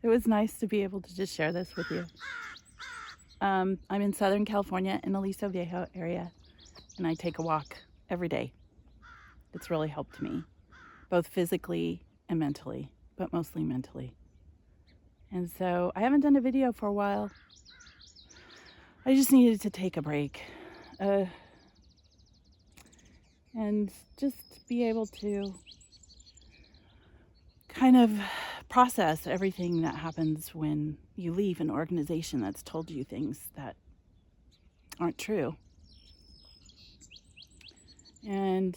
It was nice to be able to just share this with you. I'm in Southern California in Aliso Viejo area, and I take a walk every day. It's really helped me, both physically and mentally, but mostly mentally. And so I haven't done a video for a while. I just needed to take a break and just be able to kind of process everything that happens when you leave an organization that's told you things that aren't true. And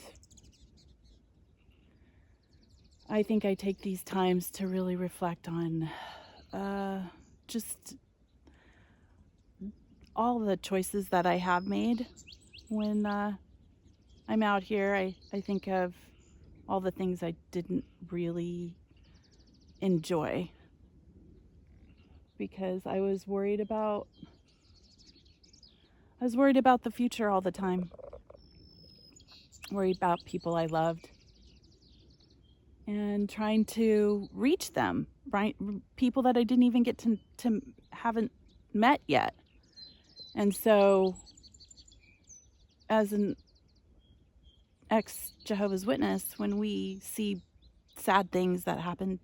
I think I take these times to really reflect on just all the choices that I have made when I'm out here. I think of all the things I didn't really enjoy because I was worried about the future all the time. Worried about people I loved and trying to reach them, right? People that I didn't even get to haven't met yet. And so as an ex-Jehovah's Witness, when we see sad things that happen,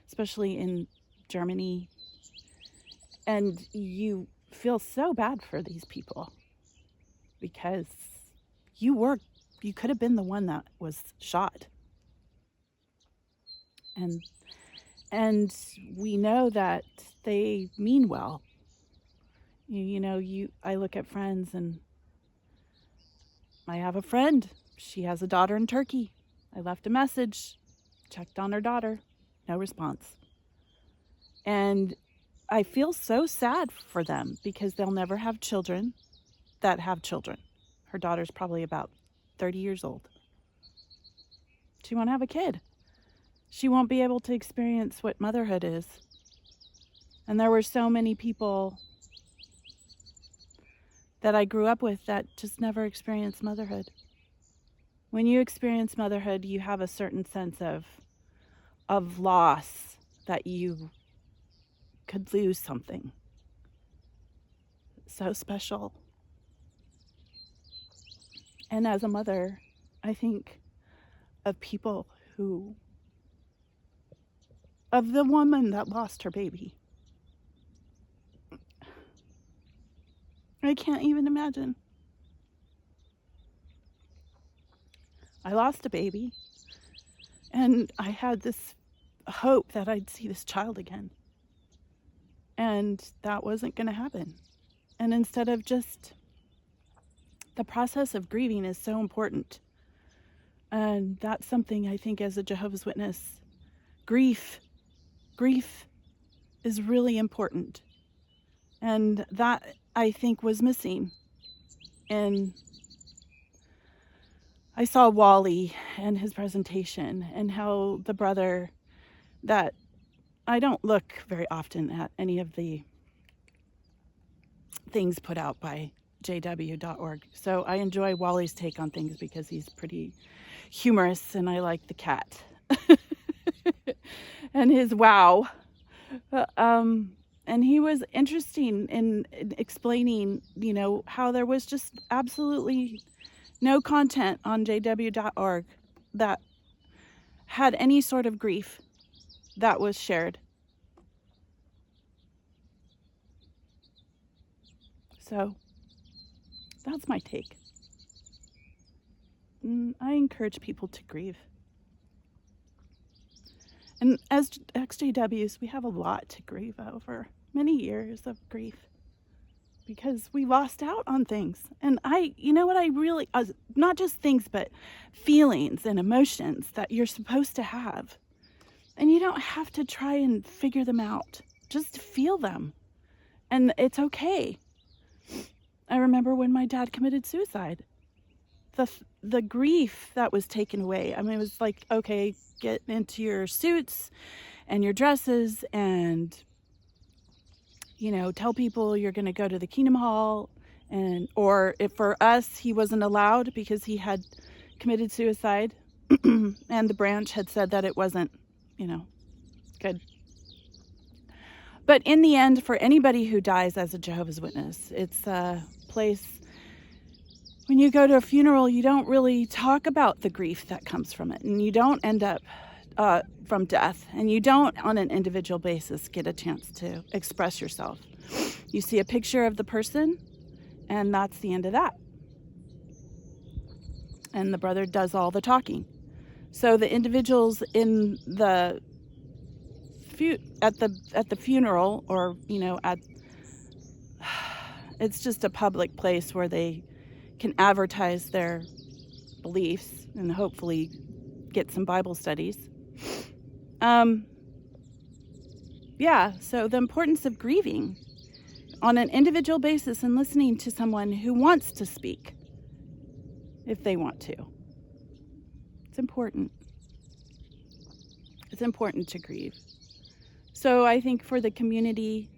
especially in Germany, and you feel so bad for these people because you could have been the one that was shot. And we know that they mean well. I look at friends, and I have a friend. She has a daughter in Turkey. I left a message, checked on her daughter, no response. And I feel so sad for them because they'll never have children that have children. Her daughter's probably about 30 years old. She won't have a kid. She won't be able to experience what motherhood is. And there were so many people that I grew up with that just never experienced motherhood. When you experience motherhood, you have a certain sense of loss, that you could lose something so special. And as a mother, I think of people of the woman that lost her baby. I can't even imagine. I lost a baby, and I had this hope that I'd see this child again. And that wasn't going to happen. And instead of just, the process of grieving is so important. And that's something I think as a Jehovah's Witness, grief is really important. And that, I think, was missing. And I saw Wally and his presentation, and how the brother, that I don't look very often at any of the things put out by jw.org. So I enjoy Wally's take on things because he's pretty humorous, and I like the cat and his wow. And he was interesting in explaining, how there was just absolutely no content on jw.org that had any sort of grief that was shared. So that's my take. I encourage people to grieve. And as ExJWs, we have a lot to grieve over, many years of grief, because we lost out on things. And I really, not just things, but feelings and emotions that you're supposed to have. And you don't have to try and figure them out. Just feel them. And it's okay. I remember when my dad committed suicide. The grief that was taken away. I mean, it was like, okay, get into your suits and your dresses and, tell people you're going to go to the Kingdom Hall. Or if for us, he wasn't allowed because he had committed suicide and the branch had said that it wasn't, good. But in the end, for anybody who dies as a Jehovah's Witness, it's a place, when you go to a funeral, you don't really talk about the grief that comes from it. And you don't end up from death. And you don't, on an individual basis, get a chance to express yourself. You see a picture of the person, and that's the end of that. And the brother does all the talking. So the individuals in the at the funeral, or it's just a public place where they can advertise their beliefs and hopefully get some Bible studies. So the importance of grieving on an individual basis and listening to someone who wants to speak if they want to. It's important. It's important to grieve. So I think for the community,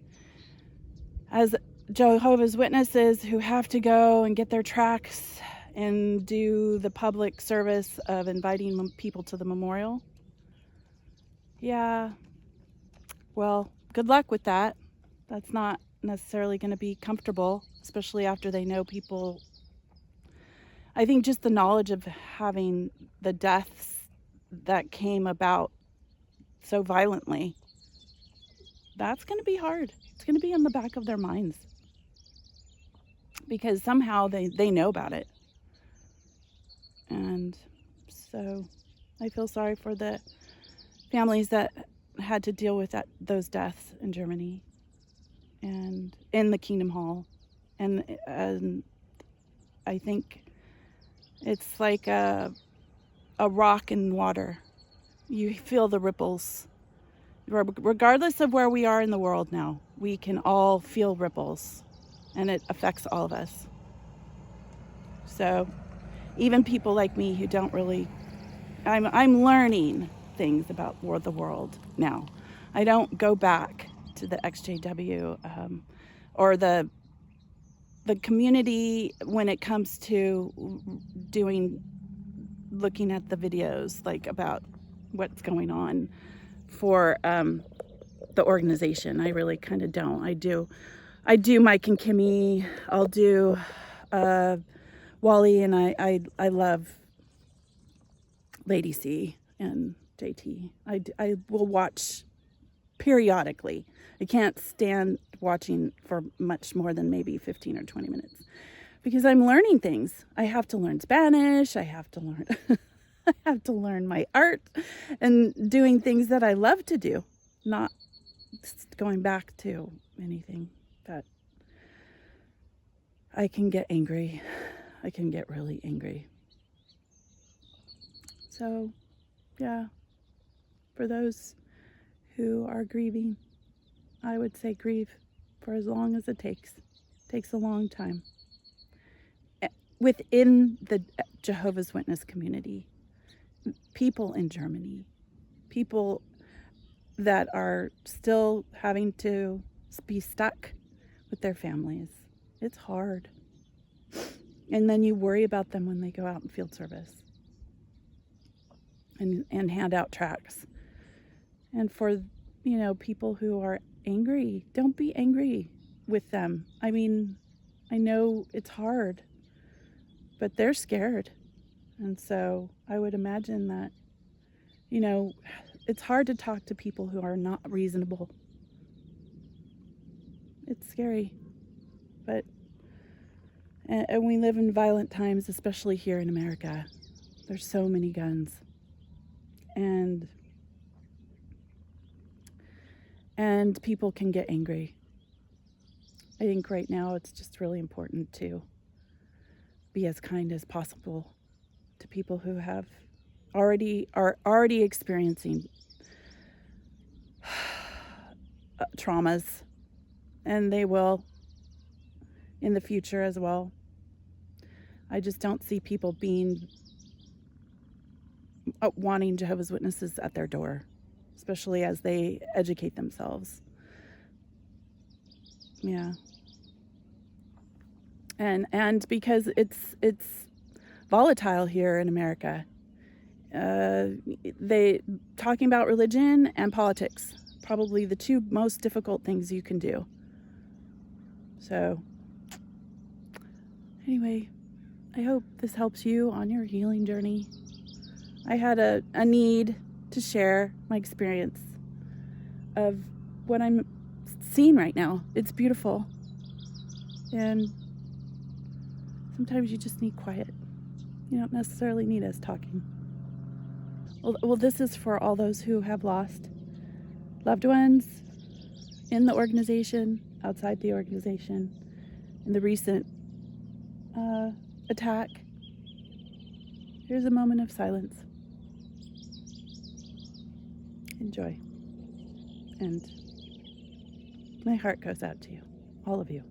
as Jehovah's Witnesses who have to go and get their tracts and do the public service of inviting people to the memorial, well, good luck with that. That's not necessarily going to be comfortable, especially after they know people. I think just the knowledge of having the deaths that came about so violently, that's going to be hard. It's going to be on the back of their minds because somehow they know about it. And so I feel sorry for the families that had to deal with those deaths in Germany and in the Kingdom Hall. And I think it's like a rock in water. You feel the ripples. Regardless of where we are in the world now, we can all feel ripples, and it affects all of us. So even people like me who don't really, I'm learning things about the world now. I don't go back to the ExJW or the community when it comes to looking at the videos like about what's going on for the organization. I really kind of don't. I do Mike and Kimmy. I'll do Wally, and I love Lady C and JT. I will watch periodically. I can't stand watching for much more than maybe 15 or 20 minutes because I'm learning things. I have to learn Spanish. I have to learn I have to learn my art and doing things that I love to do, not going back to anything that I can get angry. I can get really angry. So, for those who are grieving, I would say grieve for as long as it takes. It takes a long time. Within the Jehovah's Witness community, people in Germany, people that are still having to be stuck with their families. It's hard. And then you worry about them when they go out in field service and hand out tracts. And for, people who are angry, don't be angry with them. I mean, I know it's hard, but they're scared. And so I would imagine that, it's hard to talk to people who are not reasonable. It's scary. And we live in violent times, especially here in America. There's so many guns. And people can get angry. I think right now it's just really important to be as kind as possible to people who are already experiencing traumas, and they will in the future as well. I just don't see people wanting Jehovah's Witnesses at their door, especially as they educate themselves. Yeah. And because it's volatile here in America. They talking about religion and politics. probably the two most difficult things you can do. So, anyway, I hope this helps you on your healing journey. I had a need to share my experience of what I'm seeing right now. It's beautiful. And sometimes you just need quiet. You don't necessarily need us talking. Well, this is for all those who have lost loved ones in the organization, outside the organization, in the recent attack. Here's a moment of silence. Enjoy. And my heart goes out to you, all of you.